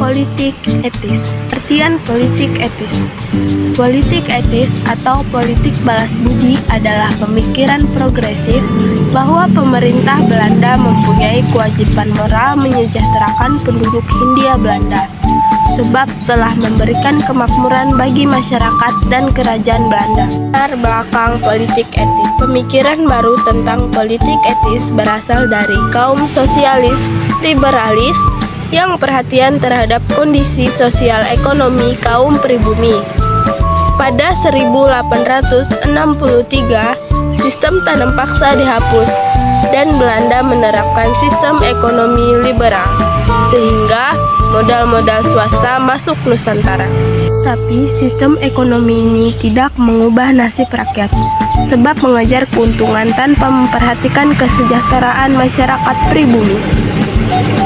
Politik etis. Artian politik etis. Politik etis atau politik balas budi adalah pemikiran progresif bahwa pemerintah Belanda mempunyai kewajiban moral menyejahterakan penduduk Hindia Belanda, sebab telah memberikan kemakmuran bagi masyarakat dan kerajaan Belanda. Latar belakang politik etis. Pemikiran baru tentang politik etis berasal dari kaum sosialis, liberalis, yang perhatian terhadap kondisi sosial ekonomi kaum pribumi. Pada 1863, sistem tanam paksa dihapus dan Belanda menerapkan sistem ekonomi liberal, sehingga modal-modal swasta masuk Nusantara. Tapi sistem ekonomi ini tidak mengubah nasib rakyat, sebab mengejar keuntungan tanpa memperhatikan kesejahteraan masyarakat pribumi.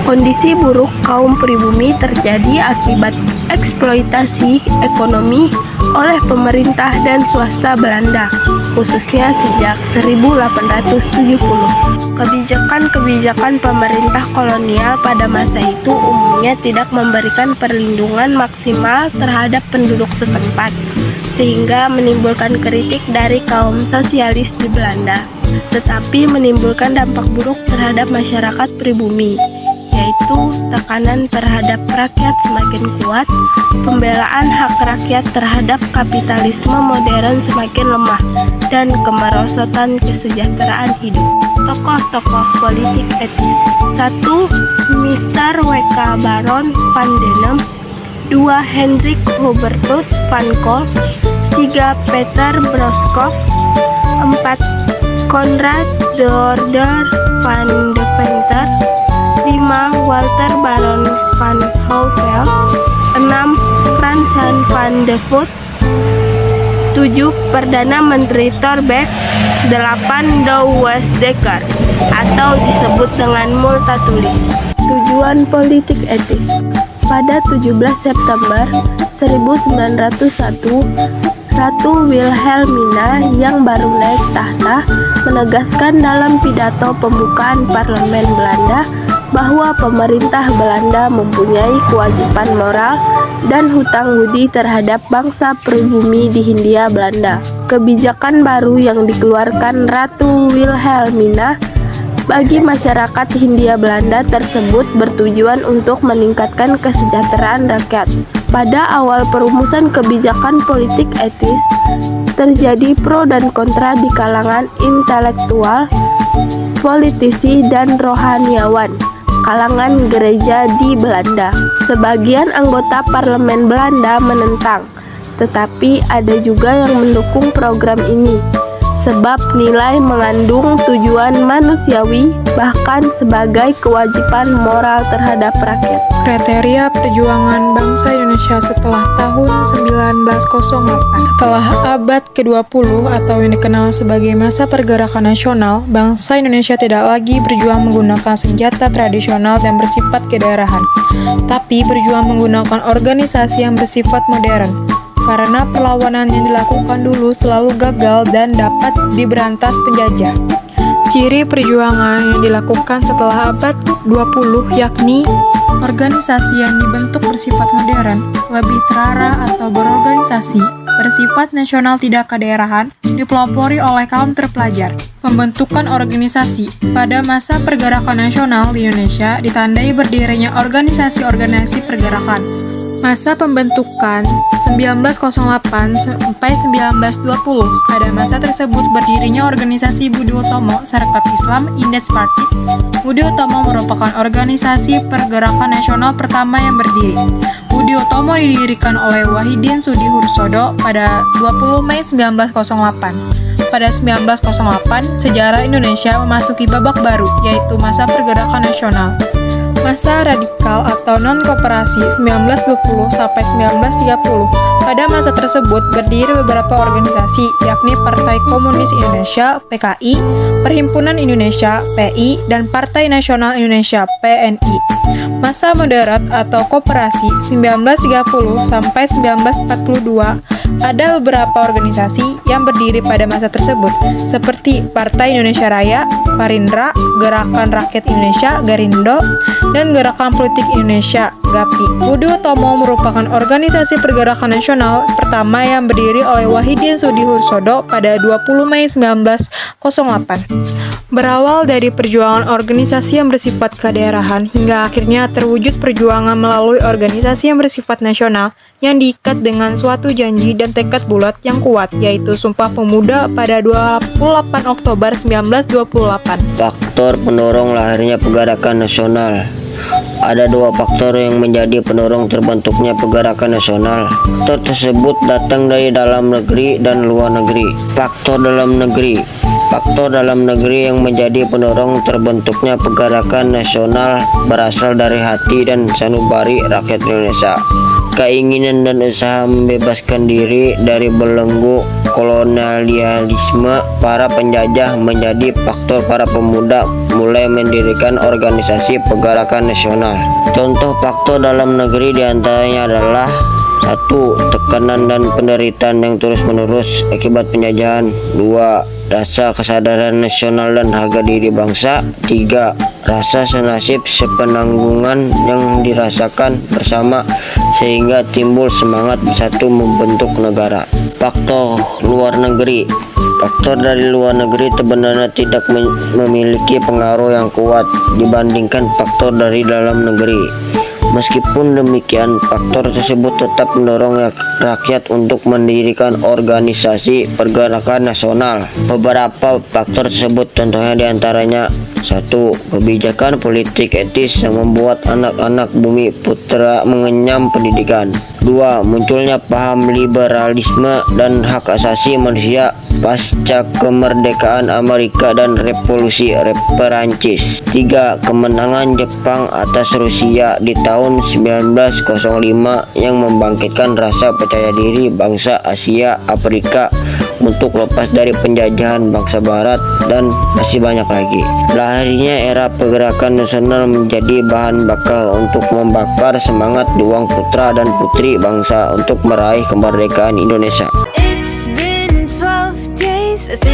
Kondisi buruk kaum pribumi terjadi akibat eksploitasi ekonomi oleh pemerintah dan swasta Belanda, khususnya sejak 1870. Kebijakan-kebijakan pemerintah kolonial pada masa itu umumnya tidak memberikan perlindungan maksimal terhadap penduduk setempat, sehingga menimbulkan kritik dari kaum sosialis di Belanda, tetapi menimbulkan dampak buruk terhadap masyarakat pribumi, yaitu tekanan terhadap rakyat semakin kuat, pembelaan hak rakyat terhadap kapitalisme modern semakin lemah, dan kemerosotan kesejahteraan hidup. Tokoh-tokoh politik etis. 1. Mr. W.K. Baron van Denem. 2. Hendrik Hubertus van Col. 3. Peter Broskop. 4. Konrad de Order van Deventer. 5. Walter Baron van Houffeld. 6. Fransen van de Voet. 7. Perdana Menteri Thorbecke. 8. Douwe Dekker atau disebut dengan Multatuli. Tujuan politik etis. Pada 17 September 1901, Ratu Wilhelmina yang baru naik tahta menegaskan dalam pidato pembukaan parlemen Belanda bahwa pemerintah Belanda mempunyai kewajiban moral dan hutang budi terhadap bangsa pribumi di Hindia Belanda. Kebijakan baru yang dikeluarkan Ratu Wilhelmina bagi masyarakat Hindia Belanda tersebut bertujuan untuk meningkatkan kesejahteraan rakyat. Pada awal perumusan kebijakan politik etis, terjadi pro dan kontra di kalangan intelektual, politisi, dan rohaniawan kalangan gereja di Belanda. Sebagian anggota parlemen Belanda menentang, tetapi ada juga yang mendukung program ini, sebab nilai mengandung tujuan manusiawi bahkan sebagai kewajiban moral terhadap rakyat. Kriteria perjuangan bangsa Indonesia setelah tahun 1908. Setelah abad ke-20 atau yang dikenal sebagai masa pergerakan nasional, bangsa Indonesia tidak lagi berjuang menggunakan senjata tradisional dan bersifat kedaerahan, tapi berjuang menggunakan organisasi yang bersifat modern. Karena perlawanan yang dilakukan dulu selalu gagal dan dapat diberantas penjajah. Ciri perjuangan yang dilakukan setelah abad 20 yakni organisasi yang dibentuk bersifat modern, lebih terarah atau berorganisasi, bersifat nasional tidak kedaerahan, dipelopori oleh kaum terpelajar. Pembentukan organisasi pada masa pergerakan nasional di Indonesia ditandai berdirinya organisasi-organisasi pergerakan. Masa pembentukan 1908 sampai 1920. Pada masa tersebut berdirinya organisasi Budi Utomo Sarekat Islam Index Party. Budi Utomo merupakan organisasi pergerakan nasional pertama yang berdiri. Budi Utomo didirikan oleh Wahidin Sudihusodo pada 20 Mei 1908. Pada 1908, sejarah Indonesia memasuki babak baru, yaitu masa pergerakan nasional. Masa radikal atau non-koperasi 1920 sampai 1930. Pada masa tersebut berdiri beberapa organisasi, yakni Partai Komunis Indonesia (PKI), Perhimpunan Indonesia (PI), dan Partai Nasional Indonesia (PNI). Masa moderat atau koperasi 1930 sampai 1942. Ada beberapa organisasi yang berdiri pada masa tersebut, seperti Partai Indonesia Raya, Parindra, Gerakan Rakyat Indonesia (Garindo), dan Gerakan Politik Indonesia menanggapi. Budo Utomo merupakan organisasi pergerakan nasional pertama yang berdiri oleh Wahidin Sudihusodo pada 20 Mei 1908. Berawal dari perjuangan organisasi yang bersifat kedaerahan hingga akhirnya terwujud perjuangan melalui organisasi yang bersifat nasional yang diikat dengan suatu janji dan tekad bulat yang kuat, yaitu Sumpah Pemuda pada 28 Oktober 1928. Faktor pendorong lahirnya pergerakan nasional. Ada dua faktor yang menjadi pendorong terbentuknya pergerakan nasional. Faktor tersebut datang dari dalam negeri dan luar negeri. Faktor dalam negeri. Faktor dalam negeri yang menjadi pendorong terbentuknya pergerakan nasional berasal dari hati dan sanubari rakyat Indonesia. Keinginan dan usaha membebaskan diri dari belenggu kolonialisme para penjajah menjadi faktor para pemuda mulai mendirikan organisasi pergerakan nasional. Contoh faktor dalam negeri diantaranya adalah 1. Tekanan dan penderitaan yang terus-menerus akibat penjajahan. 2. Rasa kesadaran nasional dan harga diri bangsa. 3. Rasa senasib sepenanggungan yang dirasakan bersama sehingga timbul semangat bersatu membentuk negara. Faktor luar negeri. Faktor dari luar negeri sebenarnya tidak memiliki pengaruh yang kuat dibandingkan faktor dari dalam negeri. Meskipun demikian, faktor tersebut tetap mendorong rakyat untuk mendirikan organisasi pergerakan nasional. Beberapa faktor tersebut contohnya diantaranya 1. Kebijakan politik etis yang membuat anak-anak bumi putra mengenyam pendidikan. 2. Munculnya paham liberalisme dan hak asasi manusia pasca kemerdekaan Amerika dan revolusi Perancis. 3. Kemenangan Jepang atas Rusia di tahun 1905 yang membangkitkan rasa percaya diri bangsa Asia Afrika untuk lepas dari penjajahan bangsa barat, dan masih banyak lagi. Lahirnya era pergerakan nasional menjadi bahan bakal untuk membakar semangat juang putra dan putri bangsa untuk meraih kemerdekaan Indonesia. It's been 12 days, I think